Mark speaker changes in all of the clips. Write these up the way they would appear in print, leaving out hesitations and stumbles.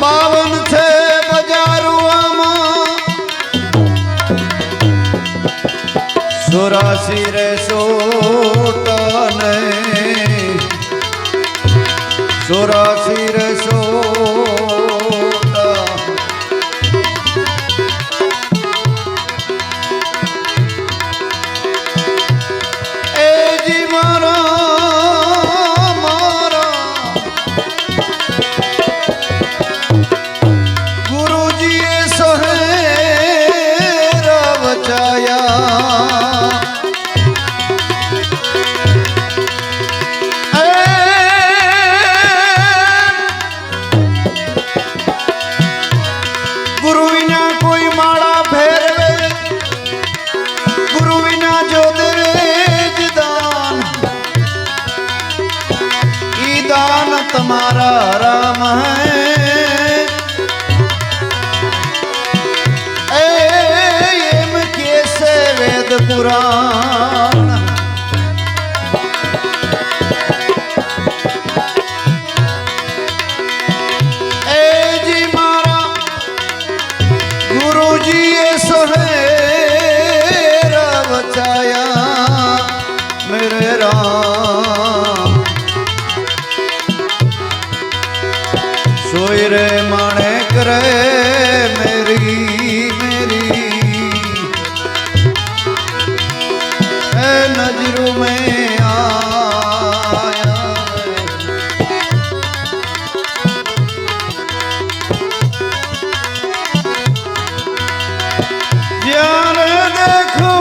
Speaker 1: पावन छे बजारुआमां 84 रे सोटने 84 रे सोटा ए जी मारा तुम्हारा राम है एम कैसे वेद पुराण ए जी मारा गुरु जी सोहेरा बचाया मेरे राम सोई रे माने करे मेरी मेरी ए नजरों में आया यार देखो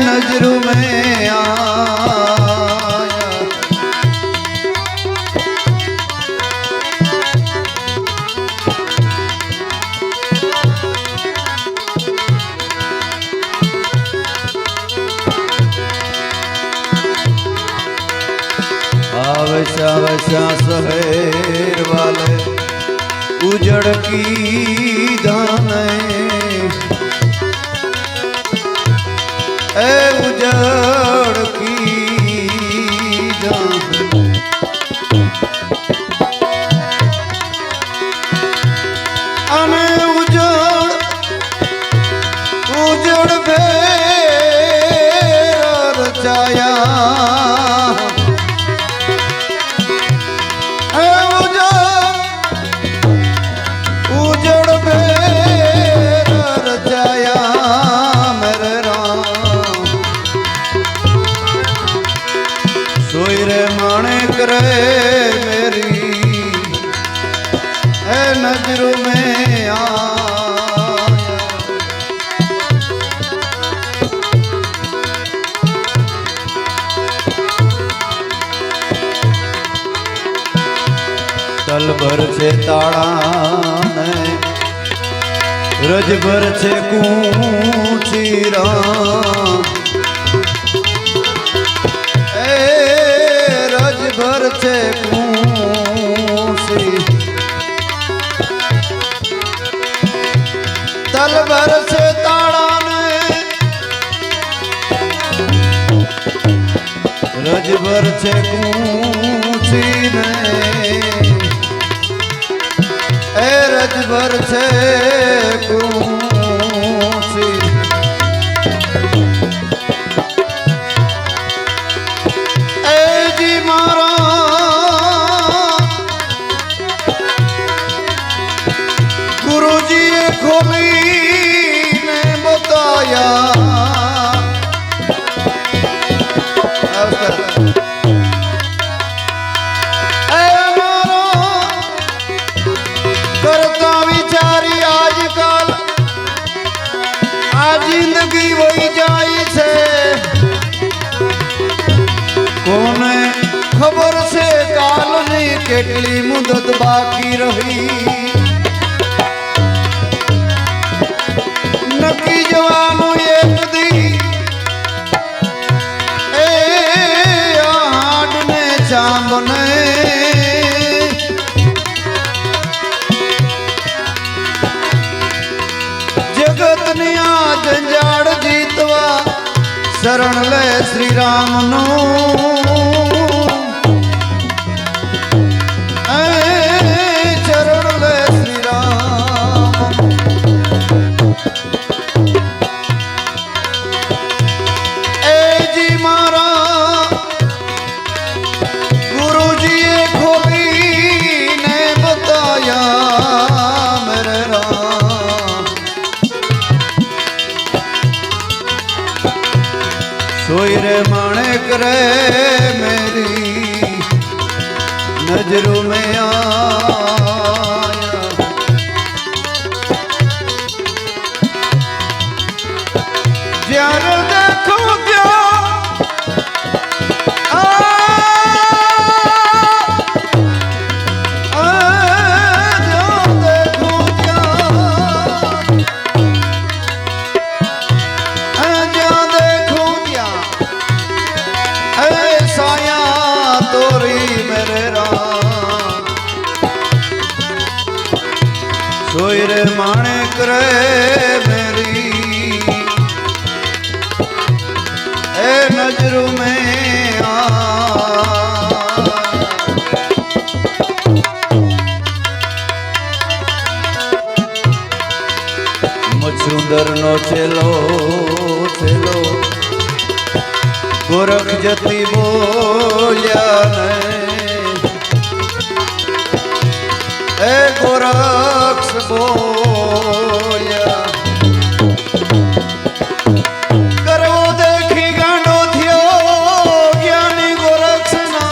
Speaker 1: नजरों में आया आवशा आवशा शहर वाले उजड़ की दाने ए उजड़ की जान अने उजड़ उजड़ भेर रचाया ए उजड़ भेर रचाया मेरे राम सोई रे माने करे मेरी है नजरों में आया तल भर छे ताड़ा ने रज भर छे कूचीरा भर छे कूसी तल भर छे ताड़ा ने रज भर छे कूसी ने ए रज भर छे कूसी खोली ने बताया करता विचारी आजकल आ जिंदगी वही जाई से कोने खबर કેટલી મુદત બાકી રહી નક્કી જવાનું એક દી એ હાડને ચાંબને જગતની આ જંજાળ જીતવા શરણ લે શ્રી રામનું सोई रे माणिक रे मेरी नजरों में आया ज्यार देखो क्या सोई रे माणिक रे मेरी ए नजरों में आ मछुंदर नो चेलो चेलो गोरख जती बोल्या ने ए गोरक्ष बोल्या करवो देखी गांडो थियो ज्ञानी गोरक्ष ना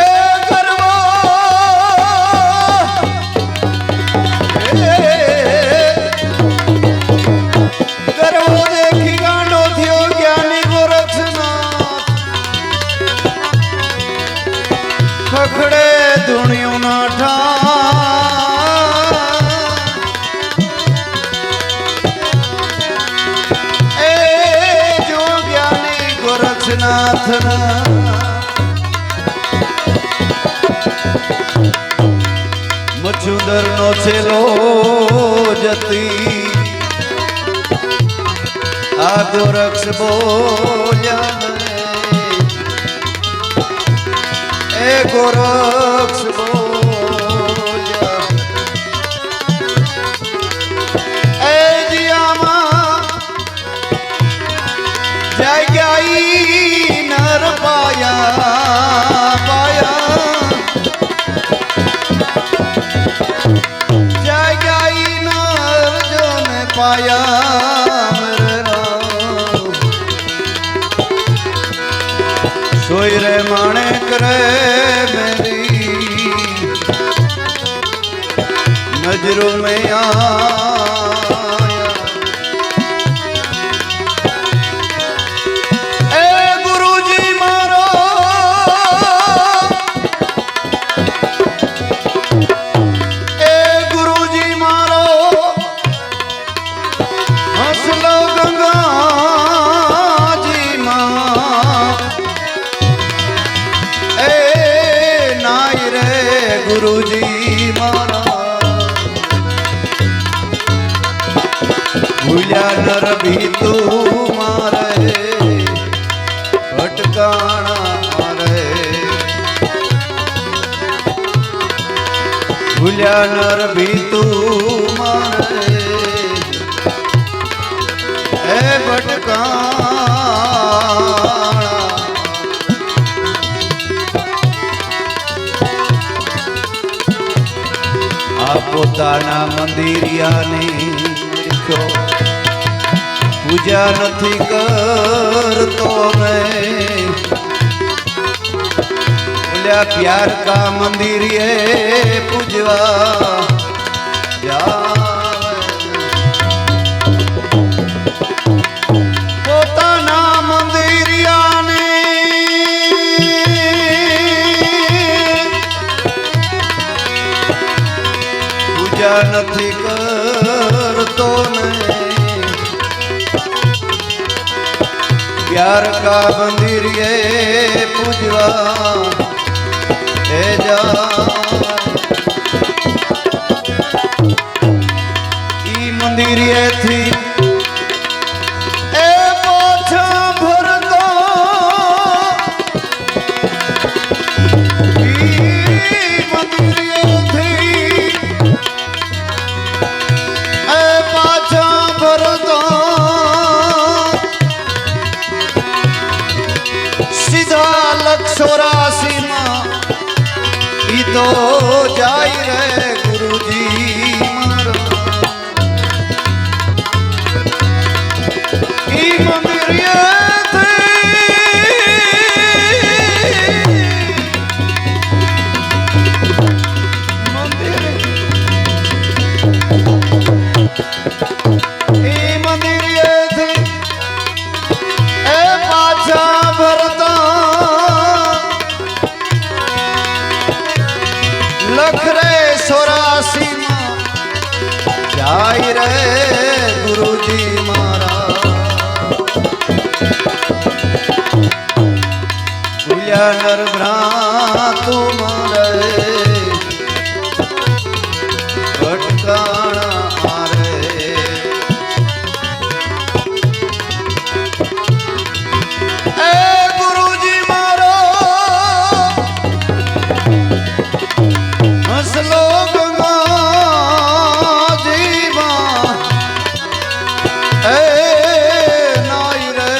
Speaker 1: ए करवो देखी गांडो थियो ज्ञानी गोरक्ष ना खखड़े धुनियों ना ठा ए जो ज्ञानी गोरक्षनाथ ना मछुंदर नो चेलो जती आ गोरक्ष बोल्या ए गोरक्ष बोल्या ए जियामा जगाई नर पाया पाया जगाई नर जो ने पाया सोई रे माणिक रे मेरी नजरों में आया ए गुरुजी मारो ए गुरुजी मारो हंसलो गंगा जी मां गुरुजी मारा भूल्या नर भी तू मारे भटकाना मारे भूल्या नर भी तू मारे ए भटकाना પોતાના મંદિરિયાને પૂજા નથી કરતો મેં બોલ્યા પ્યાર કા મંદિરિયે પૂજવા પોતાના મંદિરિયાને દ્વારકા મંદિરે પૂજવા એ જાય ઈ મંદિરેથી એ પાછા ભરતો ઈ મંદિરેથી એ પાછા ભરતો लक्षोरासी मां ई तो जाई रे गुरुजी मारो ई मंदिरिये थे मंदिर ई मंदिरिये थे ए पाछा भरता लखरे 84 में जाय रे गुरुजी मारा भूल्या नर भ्रातु मारे भटकाणा आरे ए गुरुजी मारो लोग जीवा ए नाई रे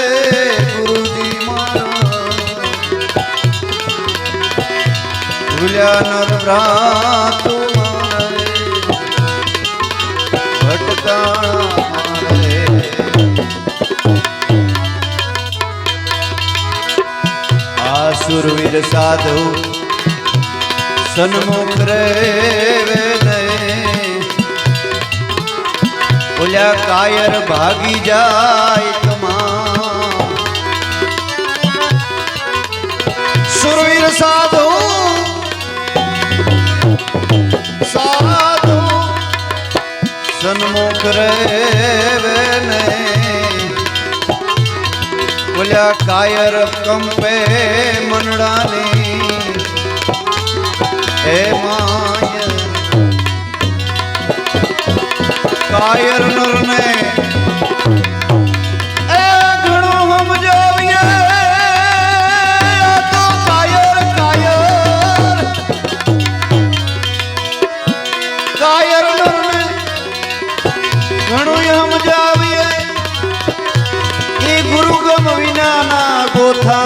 Speaker 1: गुरुजी मारा भूल्या नर भ्रातु मारे भटकाणा मारे आसुरवीर साधु सन्मुख रे बोल्या कायर भागी जाय तमाम सुरवीर साधु साधु सन्मुख रे बोल्या कायर कंपे मनडानी हे माय कायर नर ने ए घणो हम जाविए तो कायर कायर कायर नर ने घणो हम जाविए ई गुरु गम विना ना गोथा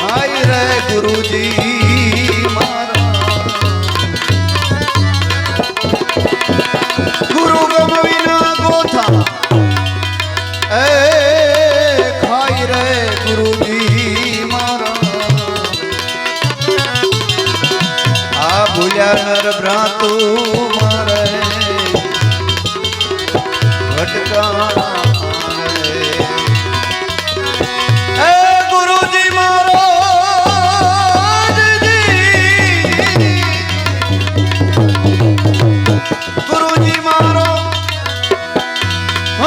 Speaker 1: हाय रे गुरुजी गुरु गम विना गोथा ए खाई रे गुरुजी मारा आ भूल्या नर भ्रातु मारे भटकाणा ए गुरुजी मारो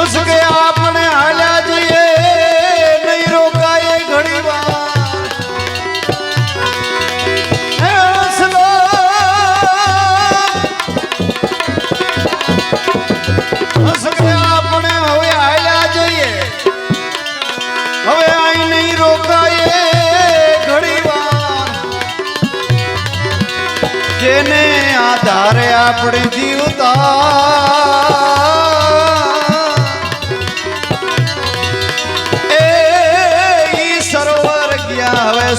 Speaker 1: उसके आपने हाल्या जिए नहीं रोकाए घड़ी बार उसके आपने हवे हाल्या जिए हवे आई नहीं रोकाए घड़ी बार जेने आधारे अपने जीवता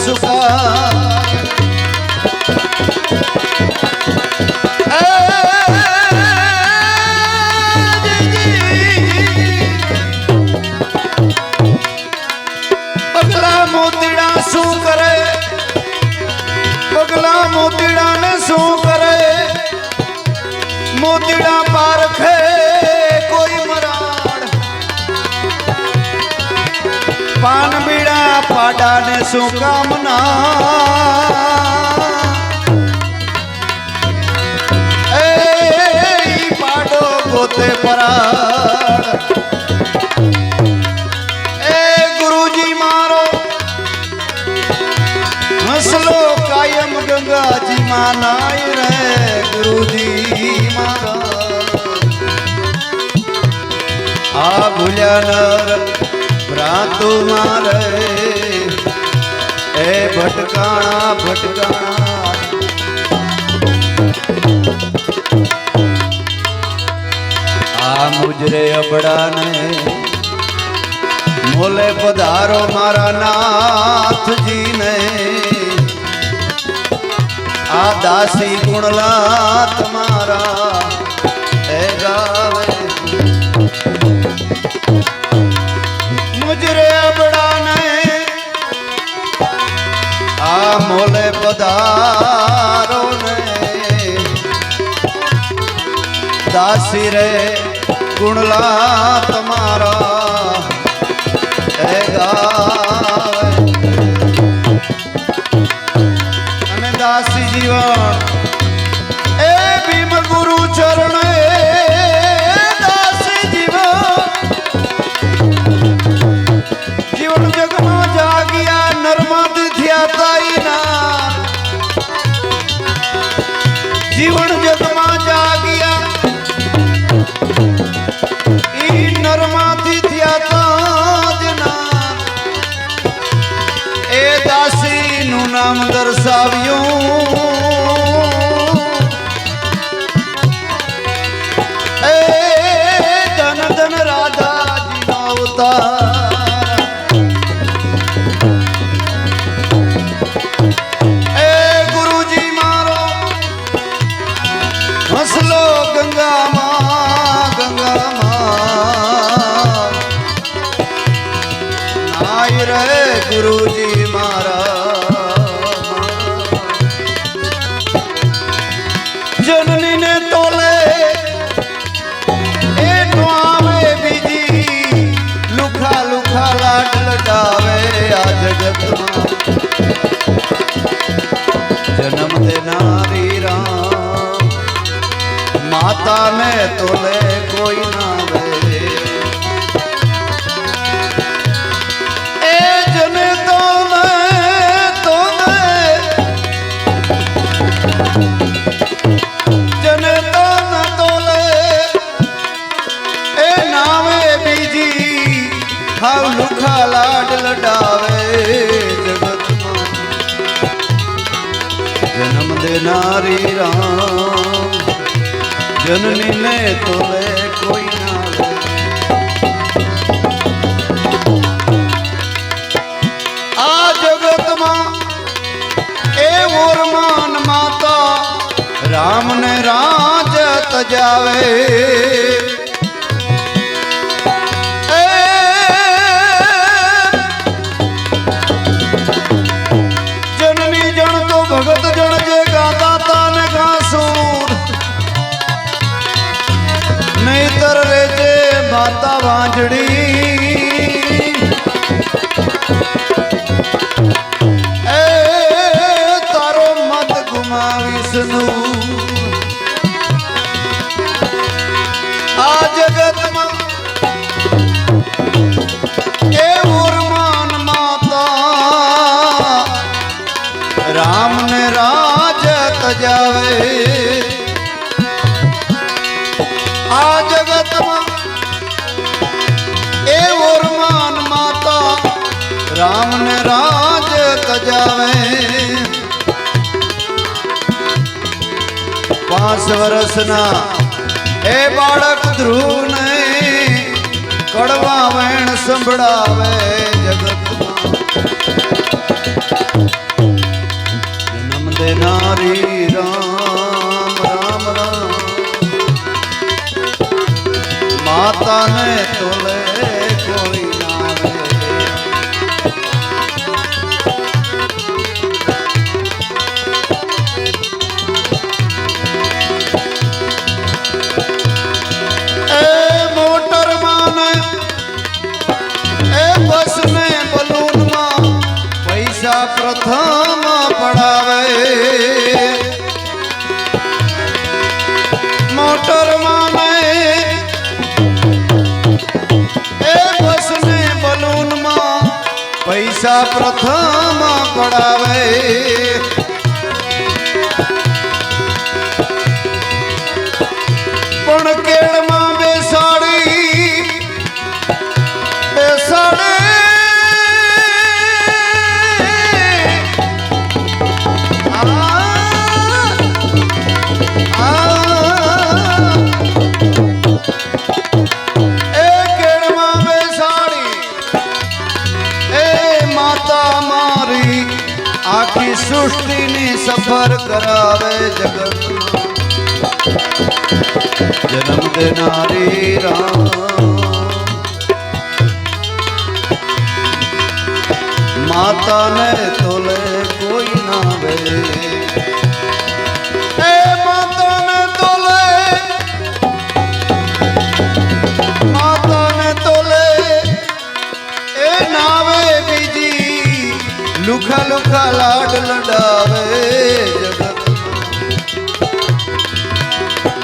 Speaker 1: सुखा पगला मोतीड़ा शू करे पगला मोतीड़ा ने शू करे मोतीड़ा पारखे कोई मराड़ पान बीड़ा पाडा ने शू कामना ए पाडो गोते पराड़ ए गुरुजी मारो માનાય રે ગુરુજી મારા આ ભૂલ્યા નર ભ્રાતુ મારે એ ભટકાણા ભટકાણા આ મુજરે અબડાને મોલે પધારો મારા નાથજીને આ દાસી ગુણલા તમારા એ ગાવે મુજરે અબડાને આ મોલે પધારો ને દાસી રે ગુણલા તમારા એ ગાવે અને દાસી જીવન એ ભીમ ગુરુ ચરણે દાસી જીવન જગમાં જાગ્યા નર્મદ થયા તાઈના જીવન જગમાં જાગ્યા ઈ નરમાંથી થયા તાજના એ દાસી નું નામ દર્શાવ્યું એ ધન ધન રાધાજી નો અવતાર એ ગુરુજી મારો હસલો ગંગામાં ગંગામાં નાય રે ગુરુજી મારા જનની ને તોલે એ નો આવે બીજી લુખા લુખા લાડ લડાવે આ જગતમાં જન્મ દેનારી રામ માતા ને તોલે કોઈ ના વે એ જને તોલે જને તોલે એ નામે બીજી હાવ લુખા લાડ લડાવે જગતમાં જન્મ દેનારી રામ જનની ને તોલે કોઈ ના લે આ જગતમાં એ ઓરમાન માતા રામ ને રાજ તજાવે જનની જણ તો ભગત જણ જે ગાતા તા ને ઘાસૂર નહીતર રેજે માતા વાંજડી એ તારો મત ગુમાવીશ નું આ જગતમાં એ ઉર્માન માતા રામ ને રાજ તજાવે આ જગતમાં એ ઓરમાન માતા રામ ને રાજ તજાવે 5 વર્ષના એ બાળક ધ્રુવ ને કડવા વેણ સંભળાવે જગતમાં જન્મ દેનારી રામ રામ રામ માતા ને તોલે કોઈ ના રે એ મોટર માં એ બસ ને બલૂન માં પૈસા પ્રથમ પડાવે મોટર માં પૈસા પ્રથમ પડાવે પણ કેળમાં બેસાડી બેસાડે એ કેળમાં બેસાડી એ માતા મારી આખી સૃષ્ટિની સફર કરાવે જગત જન્મ દેનારી રામ માતાને તોલે કોઈ ના વે એ માતાને તોલે એ નાવે બીજી લુખા લુખા લાડ લડાવે જગત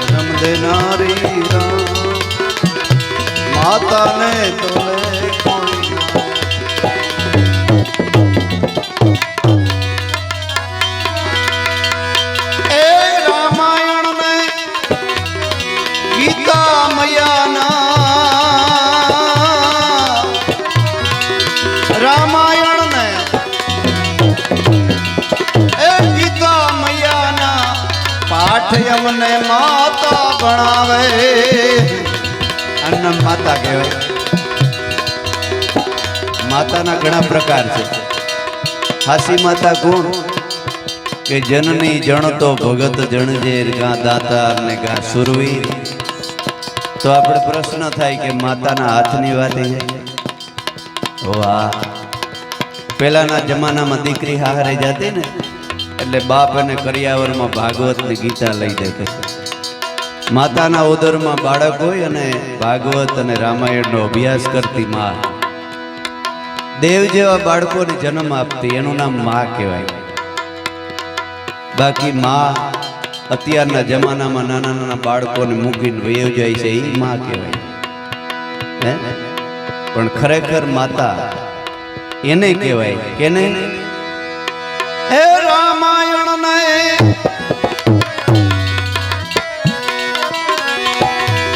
Speaker 1: જન્મ દેનારી રામ માતાને તોલે કોઈ એ રામાયણ ને ગીતા મયાના રામાયણ ને એ ગીતા મયાના પાઠ અમને માતા ભણાવે અન્ન માતા કહેવાય માતાના ઘણા પ્રકાર છે હાસી માતા કોણ કે જનની જણતો ભગત જણજેર ગા દાતાર ને ગા સુરવીર તો આપણે પ્રશ્ન થાય કે માતાના હાથની વાત છે વાહ પહેલાના જમાનામાં દીકરી હારે જતી ને એટલે બાપ અને કરિયાવરમાં ભાગવત ને ગીતા લઈ દે માતાના ઉદરમાં બાળક હોય અને ભાગવત અને રામાયણનો અભ્યાસ કરતી માં દેવ જેવા બાળકોને જન્મ આપતી એનું નામ માં કહેવાય બાકી માં અત્યારના જમાનામાં નાના નાના બાળકોને મૂકીને વયો જાય છે એ માં કહેવાય પણ ખરેખર માતા એને કહેવાય કેને હે રામાયણ ને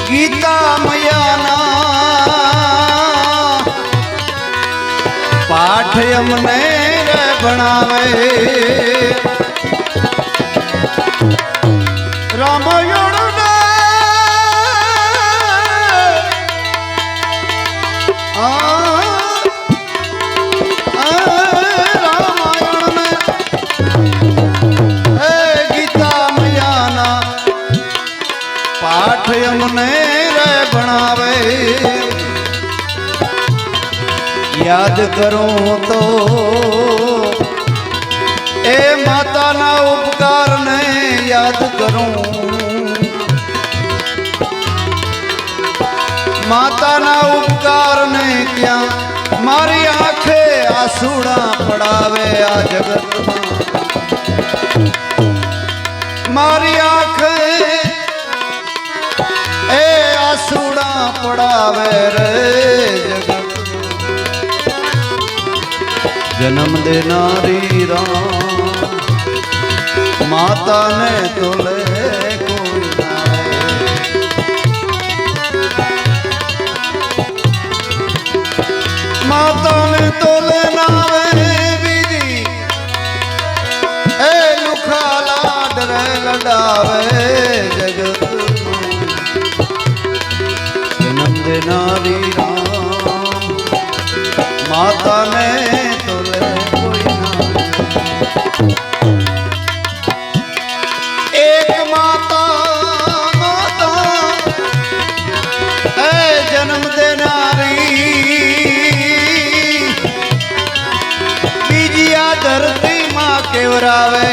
Speaker 1: ગીતા મયાના પાઠ અમને ભણાવે રામાયણ ગીતા મયાના પાઠ અમને ભણાવે યાદ કરું તો એ માતાના ઉપકારને યાદ કરું માતાના ઉપકારને ક્યાં મારી આંખે આંસુડા પડાવે આ જગતમાં મારી આંખે એ આંસુડા પડાવે રે જગત જન્મ દેનારી રામ માતાને તોલે કોઈ માતાને તોલે નાવે બીજી એ લુખા લાડ રે લડાવે જગત જન્મ દેનારી રામ માતાને તોલે કોઈ ના એક માતા એ જન્મ દેનારી બીજી આ ધરતીમાં કેવરાવે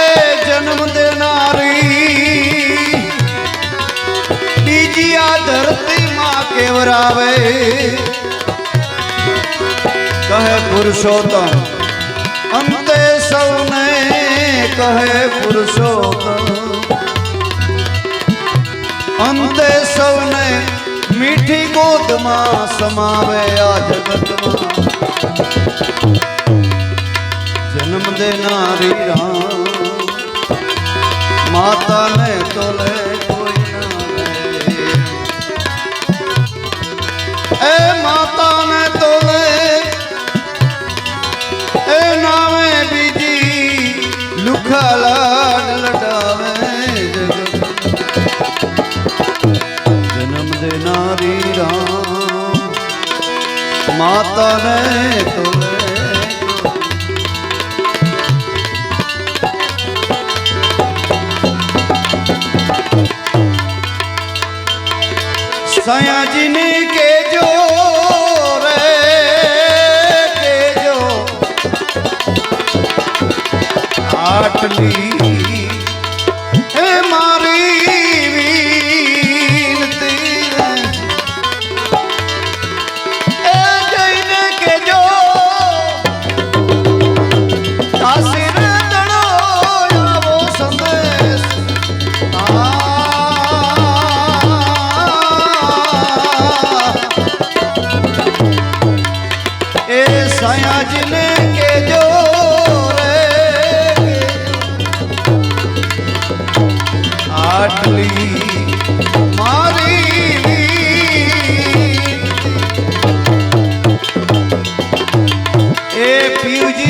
Speaker 1: એક જન્મ દેનારી બીજી આ ધરતીમાં કેવરાવે કહે પુરુષોત્તમ અંતે સૌને કહે પુરુષોત્તમ અંતે સૌને મીઠી ગોદમાં સમાવે આ જગતમાં જન્મ દેનારી રામ માતાને તો લે કોઈ ના લે એ માતાને તો લે એ નામે બીજી લુખા લાડ લડાવે જન્મ દેનારી રામ માતાને તો લે સયાજીને કેજો રે કેજો આટલી હે મારી વિનતી એ જઈને કેજો આશીર દડો આવો સંદેશ સયાજીને કેજો રે આટલી મારી એ પીવજી